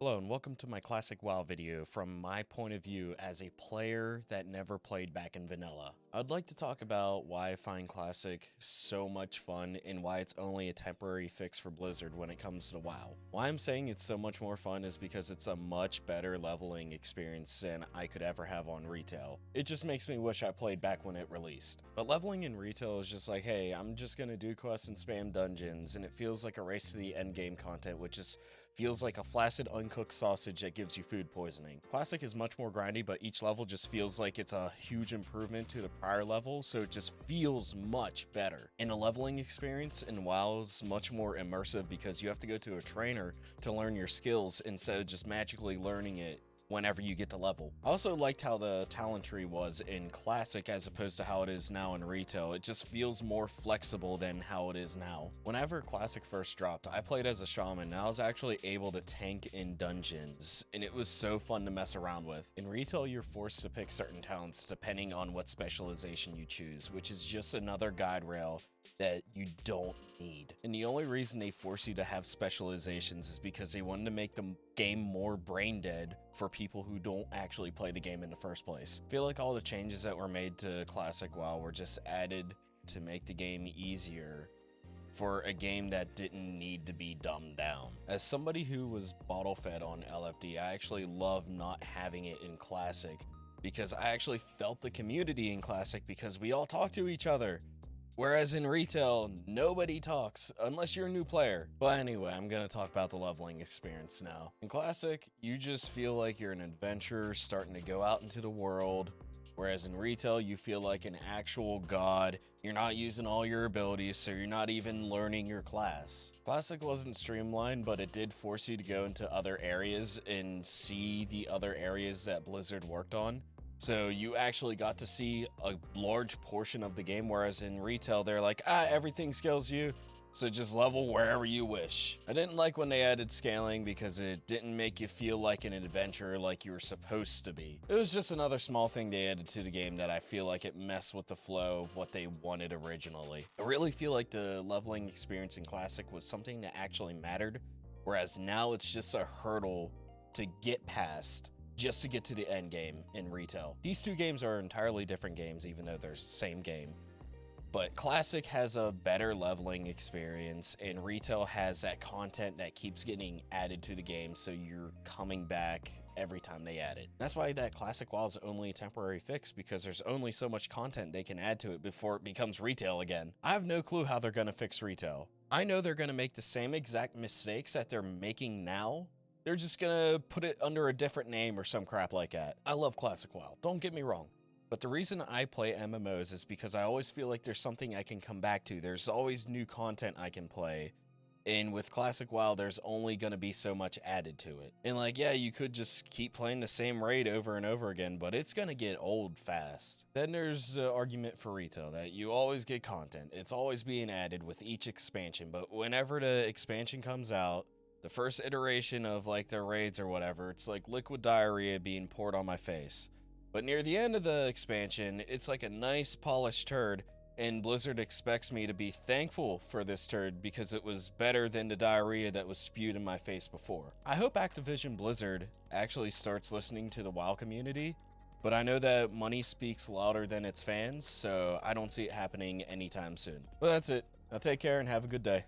Hello and welcome to my classic WoW video from my point of view as a player that never played back in vanilla. I'd like to talk about why I find Classic so much fun and why it's only a temporary fix for Blizzard when it comes to WoW. Why I'm saying it's so much more fun is because it's a much better leveling experience than I could ever have on retail. It just makes me wish I played back when it released. But leveling in retail is just like, hey, I'm just gonna do quests and spam dungeons, and it feels like a race to the end game content, which just feels like a flaccid uncooked sausage that gives you food poisoning. Classic is much more grindy, but each level just feels like it's a huge improvement to the prior level, so it just feels much better. And the leveling experience in WoW is much more immersive because you have to go to a trainer to learn your skills instead of just magically learning it whenever you get to level. I also liked how the talent tree was in Classic as opposed to how it is now in retail. It just feels more flexible than how it is now. Whenever Classic first dropped, I played as a shaman and I was actually able to tank in dungeons, and it was so fun to mess around with. In retail, you're forced to pick certain talents depending on what specialization you choose, which is just another guide rail that you don't need. And the only reason they force you to have specializations is because they wanted to make the game more brain dead for people who don't actually play the game in the first place. I feel like all the changes that were made to Classic WoW were just added to make the game easier for a game that didn't need to be dumbed down. As somebody who was bottle fed on LFD, I actually love not having it in Classic because I actually felt the community in Classic because we all talk to each other. Whereas in retail, nobody talks unless you're a new player. But anyway, I'm gonna talk about the leveling experience now. In Classic, you just feel like you're an adventurer starting to go out into the world. Whereas in retail, you feel like an actual god. You're not using all your abilities, so you're not even learning your class. Classic wasn't streamlined, but it did force you to go into other areas and see the other areas that Blizzard worked on. So you actually got to see a large portion of the game, whereas in retail, they're like, everything scales you, so just level wherever you wish. I didn't like when they added scaling because it didn't make you feel like an adventurer like you were supposed to be. It was just another small thing they added to the game that I feel like it messed with the flow of what they wanted originally. I really feel like the leveling experience in Classic was something that actually mattered, whereas now it's just a hurdle to get past just to get to the end game in retail. These two games are entirely different games, even though they're the same game. But Classic has a better leveling experience, and retail has that content that keeps getting added to the game, so you're coming back every time they add it. That's why that Classic WoW is only a temporary fix, because there's only so much content they can add to it before it becomes retail again. I have no clue how they're gonna fix retail. I know they're gonna make the same exact mistakes that they're making now. They're just gonna put it under a different name or some crap like that. I love Classic WoW, don't get me wrong. But the reason I play MMOs is because I always feel like there's something I can come back to. There's always new content I can play. And with Classic WoW, there's only gonna be so much added to it. And like, yeah, you could just keep playing the same raid over and over again, but it's gonna get old fast. Then there's the argument for retail that you always get content. It's always being added with each expansion, but whenever the expansion comes out, the first iteration of like their raids or whatever, it's like liquid diarrhea being poured on my face. But near the end of the expansion, it's like a nice polished turd, and Blizzard expects me to be thankful for this turd because it was better than the diarrhea that was spewed in my face before. I hope Activision Blizzard actually starts listening to the WoW community, but I know that money speaks louder than its fans, so I don't see it happening anytime soon. But that's it. Now take care and have a good day.